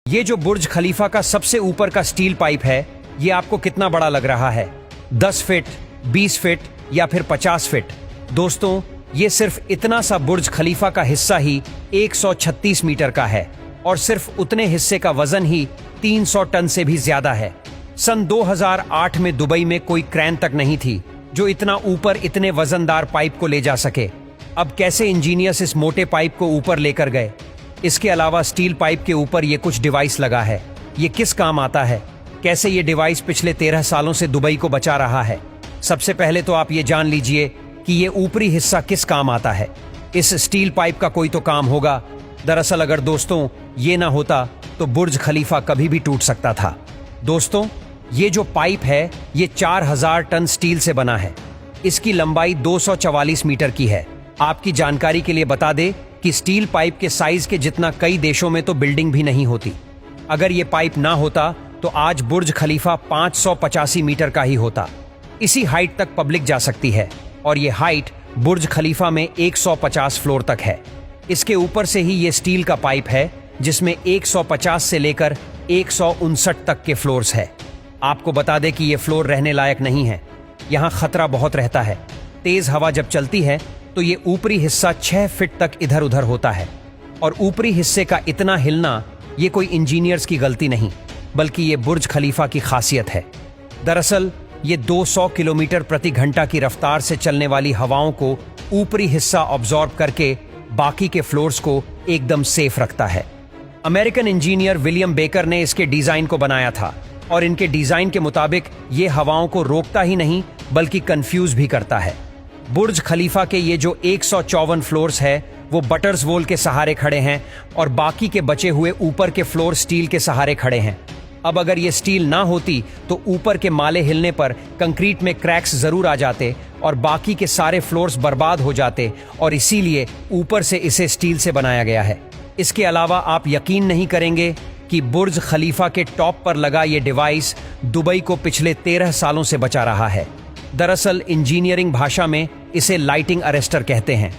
ये जो बुर्ज खलीफा का सबसे ऊपर का स्टील पाइप है, ये आपको कितना बड़ा लग रहा है? 10 फीट, 20 फीट या फिर 50 फीट? दोस्तों, ये सिर्फ इतना सा बुर्ज खलीफा का हिस्सा ही 136 मीटर का है और सिर्फ उतने हिस्से का वजन ही 300 टन से भी ज्यादा है। सन 2008 में दुबई में कोई क्रेन तक नहीं थी जो इतना ऊपर इतने वजनदार पाइप को ले जा सके। अब कैसे इंजीनियर्स इस मोटे पाइप को ऊपर लेकर गए? इसके अलावा स्टील पाइप के ऊपर ये कुछ डिवाइस लगा है, ये किस काम आता है? कैसे ये डिवाइस पिछले 13 सालों से दुबई को बचा रहा है? सबसे पहले तो आप ये जान लीजिए कि ये ऊपरी हिस्सा किस काम आता है। इस स्टील पाइप का कोई तो काम होगा। दरअसल अगर दोस्तों ये ना होता तो बुर्ज खलीफा कभी भी टूट सकता था। दोस्तों, ये जो पाइप है ये 4000 टन स्टील से बना है। इसकी लंबाई 244 मीटर की है। आपकी जानकारी के लिए बता दें कि स्टील पाइप के साइज के जितना कई देशों में तो बिल्डिंग भी नहीं होती। अगर ये पाइप ना होता तो आज बुर्ज खलीफा 585 मीटर का ही होता। इसी हाइट तक पब्लिक जा सकती है और ये हाइट बुर्ज खलीफा में 150 फ्लोर तक है। इसके ऊपर से ही ये स्टील का पाइप है जिसमें 150 से लेकर 159 तक के फ्लोर्स है। आपको बता दें कि ये फ्लोर रहने लायक नहीं है। यहाँ खतरा बहुत रहता है। तेज हवा जब चलती है तो ये ऊपरी हिस्सा 6 फीट तक इधर उधर होता है और ऊपरी हिस्से का इतना हिलना ये कोई इंजीनियर्स की गलती नहीं बल्कि ये बुर्ज खलीफा की खासियत है। दरअसल ये 200 किलोमीटर प्रति घंटा की रफ्तार से चलने वाली हवाओं को ऊपरी हिस्सा ऑब्जॉर्ब करके बाकी के फ्लोर्स को एकदम सेफ रखता है। अमेरिकन इंजीनियर विलियम बेकर ने इसके डिजाइन को बनाया था और इनके डिजाइन के मुताबिक ये हवाओं को रोकता ही नहीं बल्कि कंफ्यूज भी करता है। बुर्ज खलीफा के ये जो 154 फ्लोर्स है वो बटर्स वॉल के सहारे खड़े हैं और बाकी के बचे हुए ऊपर के फ्लोर स्टील के सहारे खड़े हैं। अब अगर ये स्टील ना होती तो ऊपर के माले हिलने पर कंक्रीट में क्रैक्स जरूर आ जाते और बाकी के सारे फ्लोर्स बर्बाद हो जाते और इसीलिए ऊपर से इसे स्टील से बनाया गया है। इसके अलावा आप यकीन नहीं करेंगे कि बुर्ज खलीफा के टॉप पर लगा ये डिवाइस दुबई को पिछले 13 सालों से बचा रहा है। दरअसल इंजीनियरिंग भाषा में इसे लाइटिंग अरेस्टर कहते हैं।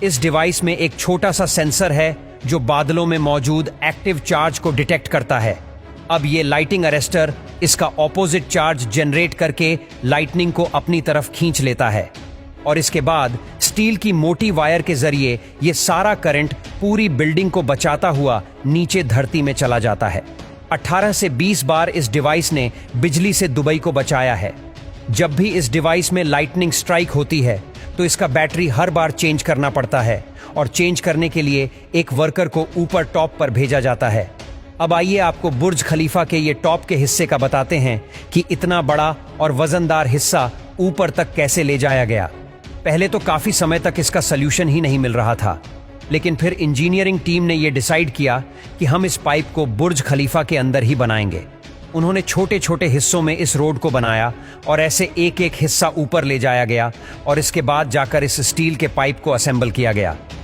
इस डिवाइस में एक छोटा सा सेंसर है जो बादलों में मौजूद एक्टिव चार्ज को डिटेक्ट करता है। अब ये लाइटिंग अरेस्टर इसका ऑपोजिट चार्ज जनरेट करके लाइटनिंग को अपनी तरफ खींच लेता है और इसके बाद स्टील की मोटी वायर के जरिए ये सारा करंट पूरी बिल्डिंग को बचाता हुआ नीचे धरती में चला जाता है। 18 से 20 बार इस डिवाइस ने बिजली से दुबई को बचाया है। जब भी इस डिवाइस में लाइटनिंग स्ट्राइक होती है तो इसका बैटरी हर बार चेंज करना पड़ता है और चेंज करने के लिए एक वर्कर को ऊपर टॉप पर भेजा जाता है। अब आइए आपको बुर्ज खलीफा के ये टॉप के हिस्से का बताते हैं कि इतना बड़ा और वजनदार हिस्सा ऊपर तक कैसे ले जाया गया। पहले तो काफी समय तक इसका सल्यूशन ही नहीं मिल रहा था, लेकिन फिर इंजीनियरिंग टीम ने यह डिसाइड किया कि हम इस पाइप को बुर्ज खलीफा के अंदर ही बनाएंगे। उन्होंने छोटे छोटे हिस्सों में इस रोड को बनाया और ऐसे एक एक हिस्सा ऊपर ले जाया गया और इसके बाद जाकर इस स्टील के पाइप को असेंबल किया गया।